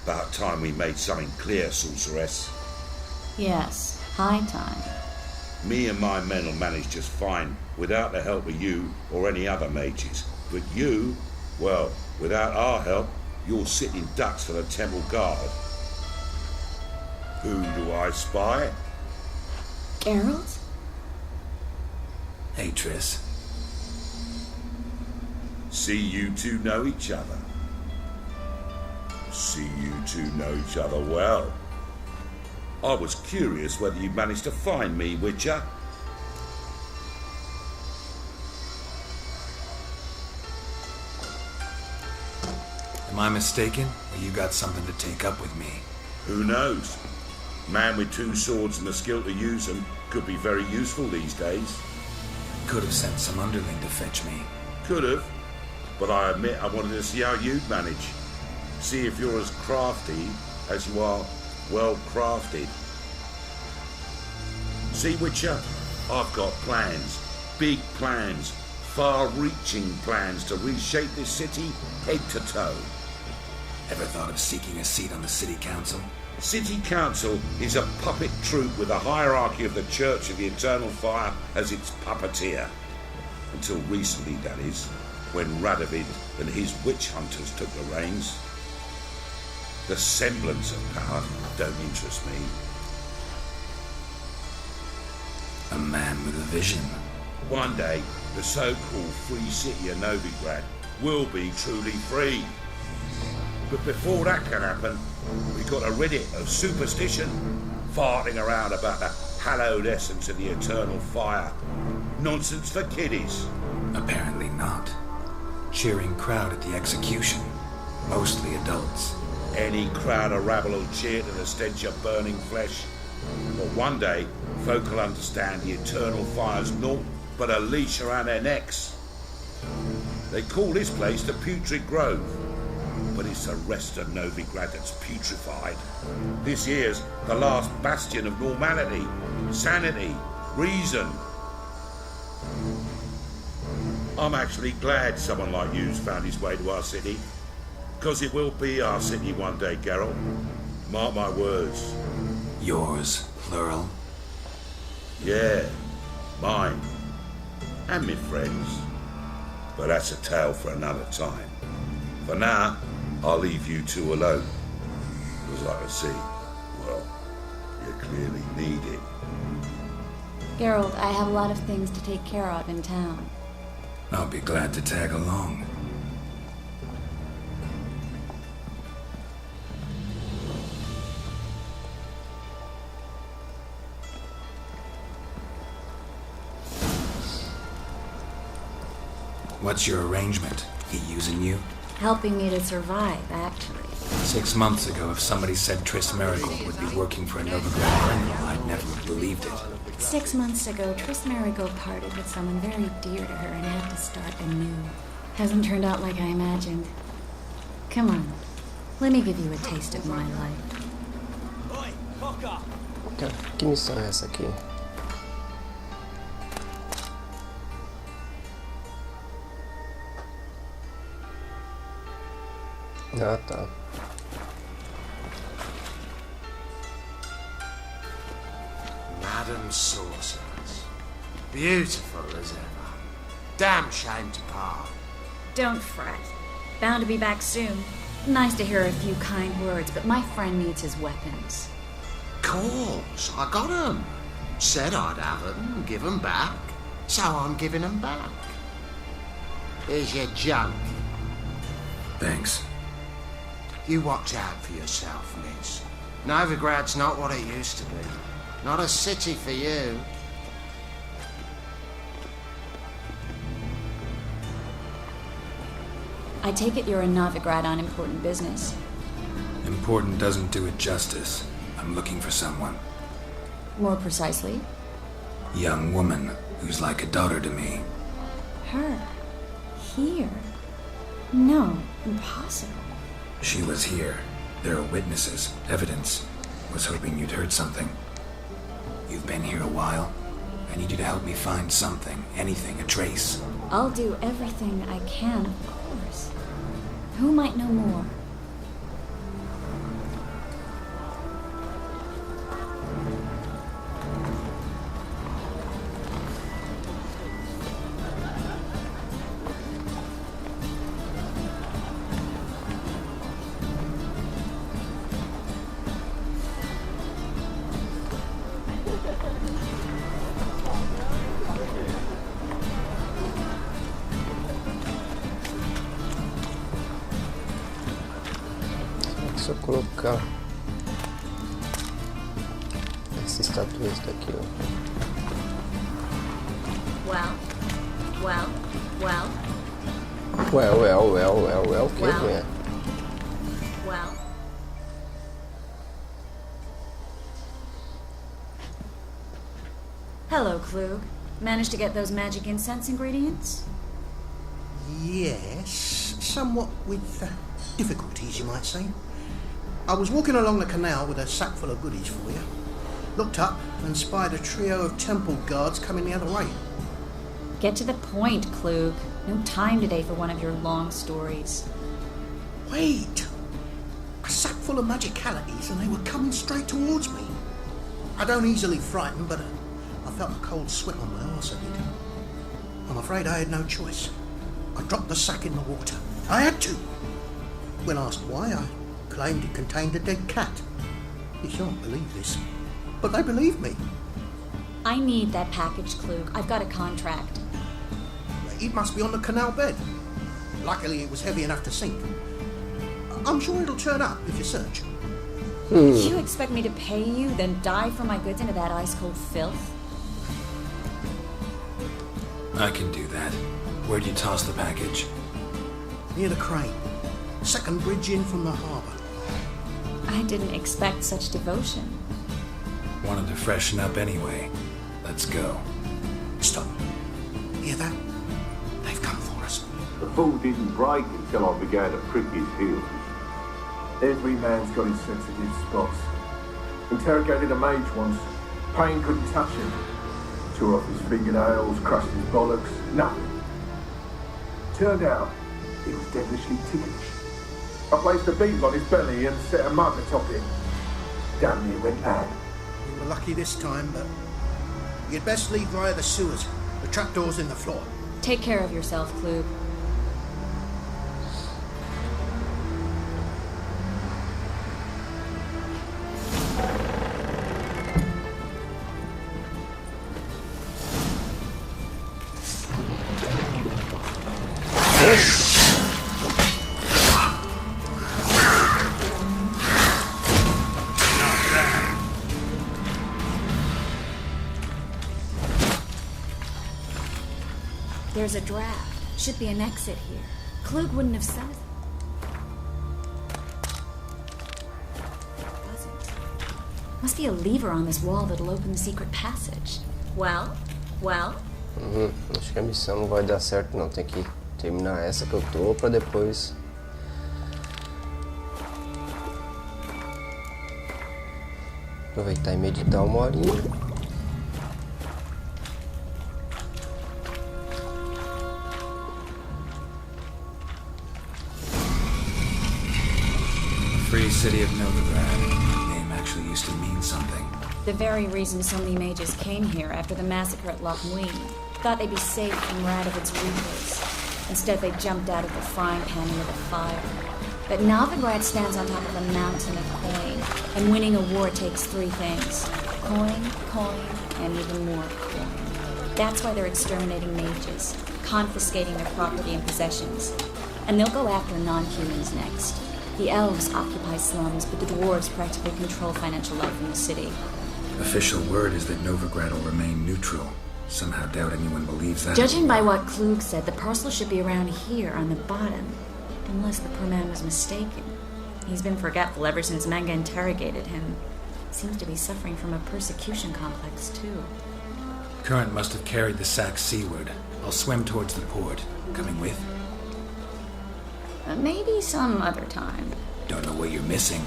About time we made something clear, sorceress. Yes, high time. Me and my men will manage just fine, without the help of you or any other mages. But you, well, without our help, you're sitting ducks for the temple guard. Who do I spy? Geralt? Hey, Triss. See you two know each other. See you two know each other well. I was curious whether you managed to find me, Witcher. Am I mistaken, or you got something to take up with me? Who knows? Man with two swords and the skill to use them could be very useful these days. Could have sent some underling to fetch me. Could have, but I admit I wanted to see how you'd manage. See if you're as crafty as you are well crafted. See, Witcher, I've got plans, big plans, far-reaching plans to reshape this city head to toe. Ever thought of seeking a seat on the city council? City Council is a puppet troupe with a hierarchy of the Church of the Eternal Fire as its puppeteer. Until recently, that is, when Radovid and his witch hunters took the reins. The semblance of power don't interest me. A man with a vision. One day, the so-called free city of Novigrad will be truly free. But before that can happen, we've got to rid it of superstition, farting around about the hallowed essence of the eternal fire. Nonsense for kiddies. Apparently not. Cheering crowd at the execution. Mostly adults. Any crowd of rabble will cheer to the stench of burning flesh. But one day, folk will understand the eternal fire's naught but a leash around their necks. They call this place the Putrid Grove, but it's the rest of Novigrad that's putrefied. This here's the last bastion of normality, sanity, reason. I'm actually glad someone like you's found his way to our city, because it will be our city one day, Geralt. Mark my words. Yours, plural. Yeah, mine. And my friends. But that's a tale for another time. For now, I'll leave you two alone. Because I can see, well, you clearly need it. Geralt, I have a lot of things to take care of in town. I'll be glad to tag along. What's your arrangement? He using you? Helping me to survive, actually. 6 months ago, if somebody said Triss Merigold would be working for a Novigrad criminal, I'd never have believed it. 6 months ago, Triss Merigold parted with someone very dear to her and had to start anew. Hasn't turned out like I imagined. Come on, let me give you a taste of my life. Cara, que missão é essa aqui? Ah, tá. Madam Sorceress. Beautiful as ever. Damn shame to part. Don't fret. Bound to be back soon. Nice to hear a few kind words, but my friend needs his weapons. Course, I got 'em. Said I'd have 'em and give 'em back. So I'm giving 'em back. Here's your junk. Thanks. You watch out for yourself, miss. Novigrad's not what it used to be. Not a city for you. I take it you're in Novigrad on important business. Important doesn't do it justice. I'm looking for someone. More precisely? Young woman who's like a daughter to me. Her? Here? No, impossible. She was here. There are witnesses, evidence. Was hoping you'd heard something. You've been here a while. I need you to help me find something, anything, a trace. I'll do everything I can, of course. Who might know more? colocar essa estatueta aqui, ó. Well, well, well, O que, mulher? well. Hello, Klug. Managed to get those magic incense ingredients? Yes, somewhat with difficulties, you might say. I was walking along the canal with a sack full of goodies for you. Looked up and spied a trio of temple guards coming the other way. Get to the point, Klug. No time today for one of your long stories. Wait! A sack full of magicalities and they were coming straight towards me. I don't easily frighten, but I felt a cold sweat on my arse, I did. I'm afraid I had no choice. I dropped the sack in the water. I had to. When asked why, I claimed it contained a dead cat. You shan't believe this, but they believed me. I need that package, Klug. I've got a contract. It must be on the canal bed. Luckily, it was heavy enough to sink. I'm sure it'll turn up if you search. You expect me to pay you, then dive for my goods into that ice-cold filth? I can do that. Where'd you toss the package? Near the crane. Second bridge in from the harbour. I didn't expect such devotion. Wanted to freshen up anyway. Let's go. Stop. Hear that? They've come for us. The fall didn't break until I began to prick his heels. Every man's got his sensitive spots. Interrogated a mage once. Pain couldn't touch him. Tore off his fingernails, crushed his bollocks. Nothing. Turned out, he was devilishly ticklish. I placed a beetle on his belly and set a mug atop him. Damn near went mad. We were lucky this time, but you'd best leave via the sewers. The trapdoor's in the floor. Take care of yourself, Klug. There's a draft. Should be an exit here. Klug wouldn't have said it. Wasn't. Must be a lever on this wall that'll open the secret passage. Well? Acho que a missão não vai dar certo não. Tem que terminar essa que eu tô pra depois... aproveitar e meditar uma horinha. Free city of Novigrad. Name actually used to mean something. The very reason so many mages came here after the massacre at Loch Muin. Thought they'd be safe from Radovid's reapers. Instead, they jumped out of the frying pan into the fire. But Novigrad stands on top of a mountain of coin, and winning a war takes three things. Coin, and even more coin. That's why they're exterminating mages, confiscating their property and possessions. And they'll go after non-humans next. The elves occupy slums, but the dwarves practically control financial life in the city. Official word is that Novigrad will remain neutral. Somehow doubt anyone believes that. Judging by what Klug said, the parcel should be around here on the bottom. Unless the poor man was mistaken. He's been forgetful ever since Manga interrogated him. Seems to be suffering from a persecution complex, too. Current must have carried the sack seaward. I'll swim towards the port. Coming with? Maybe some other time. Don't know what you're missing.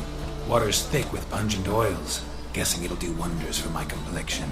Water's thick with pungent oils. Guessing it'll do wonders for my complexion.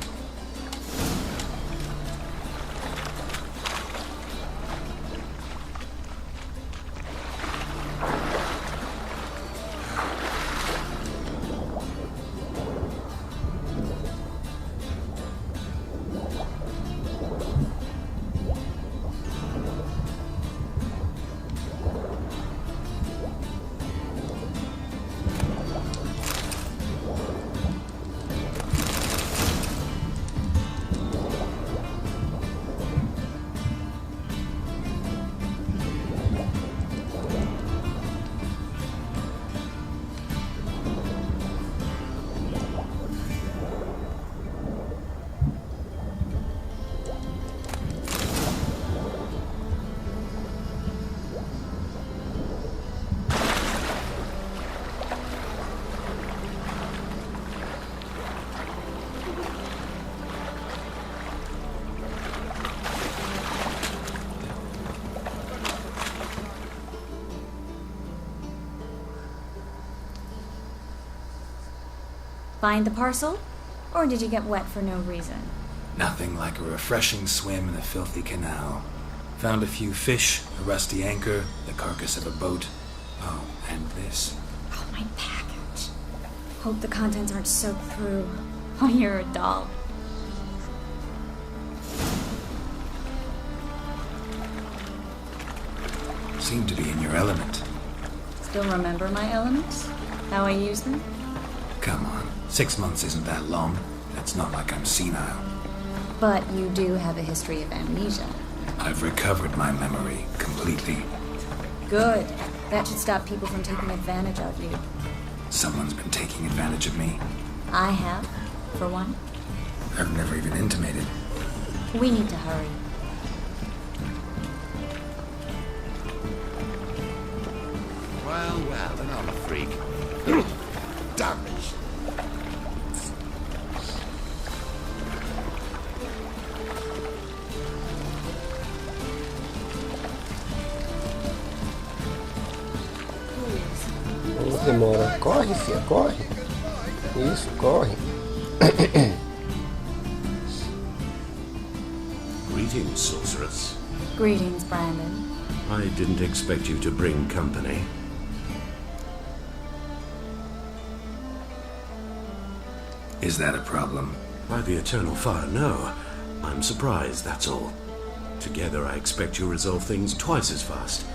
Find the parcel? Or did you get wet for no reason? Nothing like a refreshing swim in a filthy canal. Found a few fish, a rusty anchor, the carcass of a boat. Oh, and this. Oh, my package. Hope the contents aren't soaked through. Oh, you're a doll. Seem to be in your element. Still remember my elements? How I use them? Come on, 6 months isn't that long. It's not like I'm senile. But you do have a history of amnesia. I've recovered my memory completely. Good. That should stop people from taking advantage of you. Someone's been taking advantage of me. I have, for one. I've never even intimated. We need to hurry. Well, then I'm a freak. Damn it. Vamos, demora. Corre, filha, corre. Isso, corre. Greetings, sorceress. Greetings, Brandon. I didn't expect you to bring company. Is that a problem? By the eternal fire, no. I'm surprised, that's all. Together I expect you resolve things twice as fast.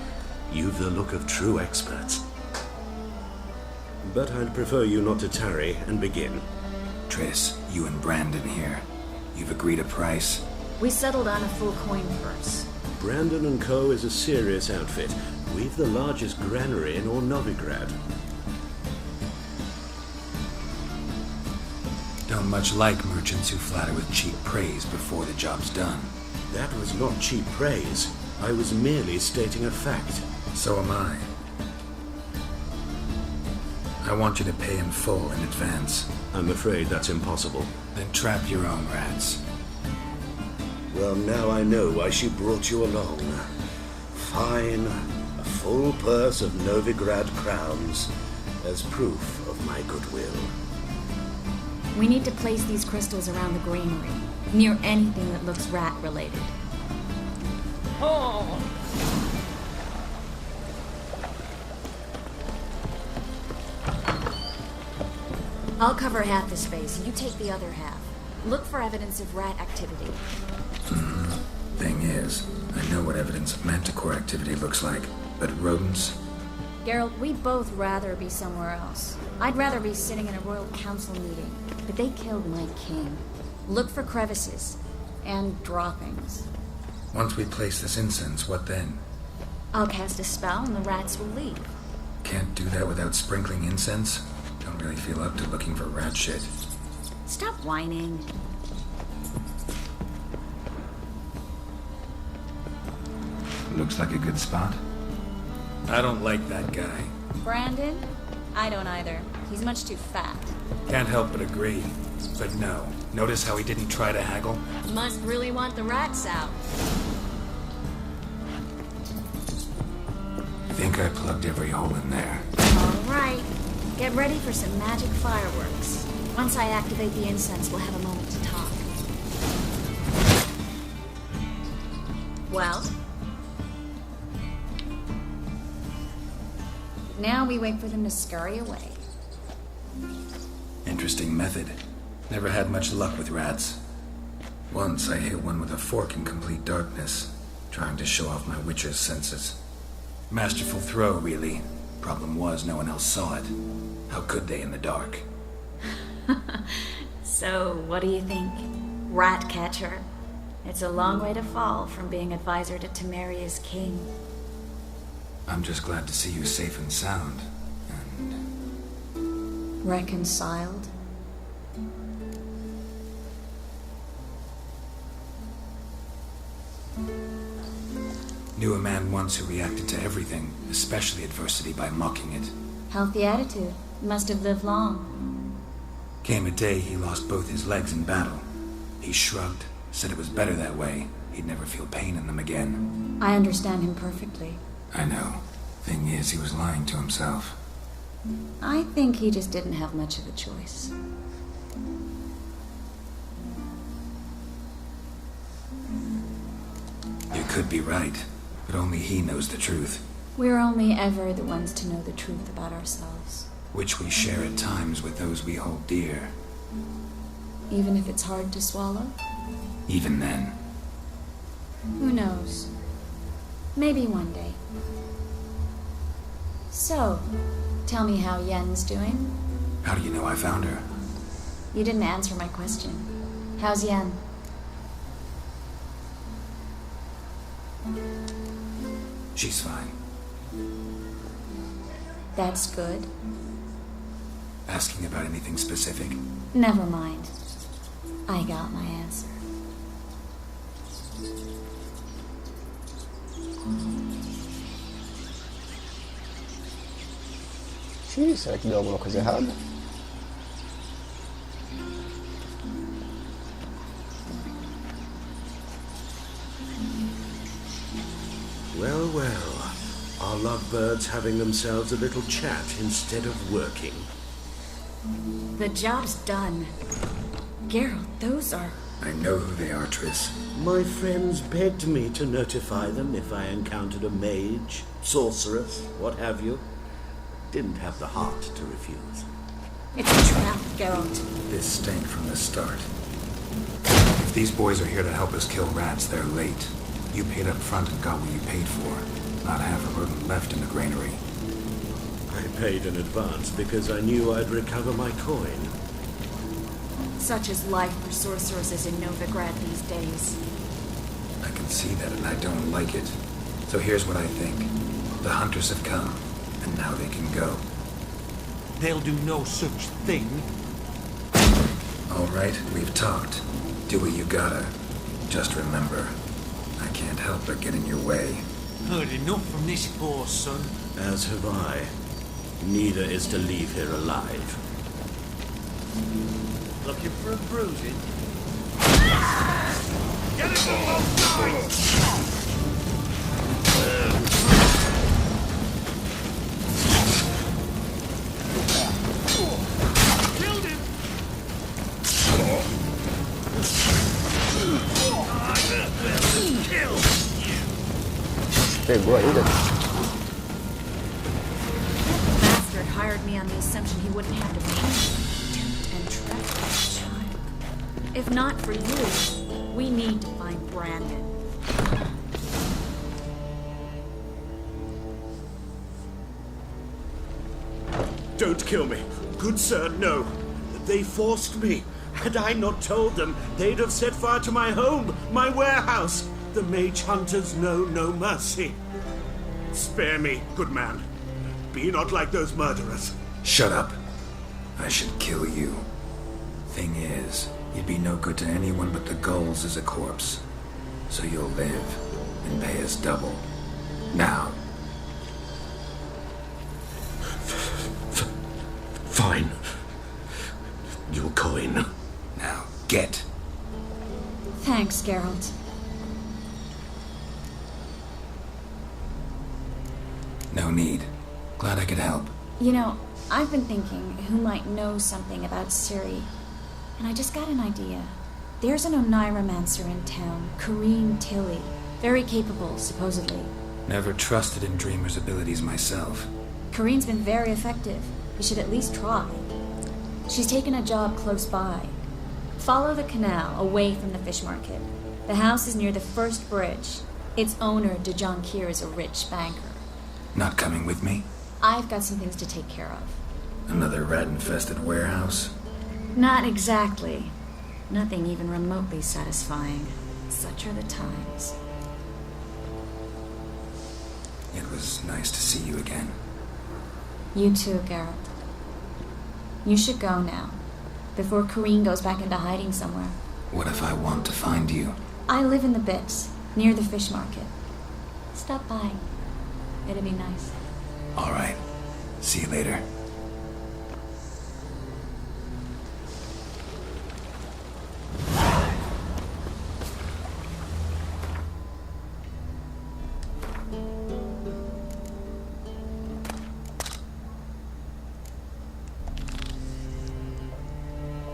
You've the look of true experts. But I'd prefer you not to tarry and begin. Triss, you and Brandon here. You've agreed a price? We settled on a full coin purse. Brandon and Co. is a serious outfit. We've the largest granary in all Novigrad. Don't much like merchants who flatter with cheap praise before the job's done. That was not cheap praise. I was merely stating a fact. So am I. I want you to pay in full in advance. I'm afraid that's impossible. Then trap your own rats. Well, now I know why she brought you along. Fine. A full purse of Novigrad crowns as proof of my goodwill. We need to place these crystals around the granary, near anything that looks rat-related. Oh! I'll cover half the space, you take the other half. Look for evidence of rat activity. Thing is, I know what evidence of manticore activity looks like, but rodents? Geralt, we'd both rather be somewhere else. I'd rather be sitting in a royal council meeting, but they killed my king. Look for crevices and droppings. Once we place this incense, what then? I'll cast a spell and the rats will leave. Can't do that without sprinkling incense? Don't really feel up to looking for rat shit. Stop whining. Looks like a good spot. I don't like that guy. Brandon? I don't either. He's much too fat. Can't help but agree. But no. Notice how he didn't try to haggle? Must really want the rats out. Think I plugged every hole in there. All right. Get ready for some magic fireworks. Once I activate the incense, we'll have a moment to talk. Well? Now we wait for them to scurry away. Interesting method. Never had much luck with rats. Once I hit one with a fork in complete darkness, trying to show off my witcher's senses. Masterful throw, really. Problem was, no one else saw it. How could they in the dark? So, what do you think? Rat catcher? It's a long way to fall from being advisor to Temeria's king. I'm just glad to see you safe and sound. And Reconciled? knew a man once who reacted to everything, especially adversity, by mocking it. Healthy attitude. Must have lived long. Came a day he lost both his legs in battle. He shrugged, said it was better that way. He'd never feel pain in them again. I understand him perfectly. I know. Thing is, he was lying to himself. I think he just didn't have much of a choice. You could be right, but only he knows the truth, We're only ever the ones to know the truth about ourselves. which we share at times with those we hold dear. Even if it's hard to swallow? Even then, Who knows? Maybe one day. So, tell me how Yen's doing. how do you know I found her? You didn't answer my question. How's Yen? She's fine. That's good. Asking about anything specific? Never mind. I got my answer. Xiii, será que deu alguma coisa errada? Well, well. Are lovebirds having themselves a little chat instead of working? The job's done. Geralt, those are... I know who they are, Triss. My friends begged me to notify them if I encountered a mage, sorceress, what have you. Didn't have the heart to refuse. It's a trap, Geralt. This stank from the start. If these boys are here to help us kill rats, they're late. You paid up front and got what you paid for. Not half a rodent left in the granary. I paid in advance because I knew I'd recover my coin. Such is life for sorceresses in Novigrad these days. I can see that and I don't like it. So here's what I think. The hunters have come, and now they can go. They'll do no such thing. All right, we've talked. Do what you gotta. Just remember, I can't help but get in your way. Heard enough from this poor son. As have I. Neither is to leave here alive. Looking for a bruising? Get it on both sides! Killed him! Kill! Pegou ainda? Bastard hired me on the assumption he wouldn't have to tempt and trap that child. If not for you, we need to find Brandon. Don't kill me. Good sir, no. They forced me. Had I not told them, they'd have set fire to my home, my warehouse. The mage hunters know no mercy. Spare me, good man. Be not like those murderers. Shut up. I should kill you. Thing is, you'd be no good to anyone but the gulls as a corpse. So you'll live and pay us double. Now. Fine. Your coin. Now, get. Thanks, Geralt. No need. Glad I could help. You know, I've been thinking who might know something about Ciri, and I just got an idea. There's an Oneiromancer in town, Kareem Tilly. Very capable, supposedly. Never trusted in Dreamer's abilities myself. Kareem's been very effective. You should at least try. She's taken a job close by. Follow the canal away from the fish market. The house is near the first bridge. Its owner, Dejon Kier, is a rich banker. Not coming with me? I've got some things to take care of. Another rat-infested warehouse? Not exactly. Nothing even remotely satisfying. Such are the times. It was nice to see you again. You too, Geralt. You should go now, before Kareem goes back into hiding somewhere. What if I want to find you? I live in the Bits, near the fish market. Stop by. It'd be nice. All right. See you later.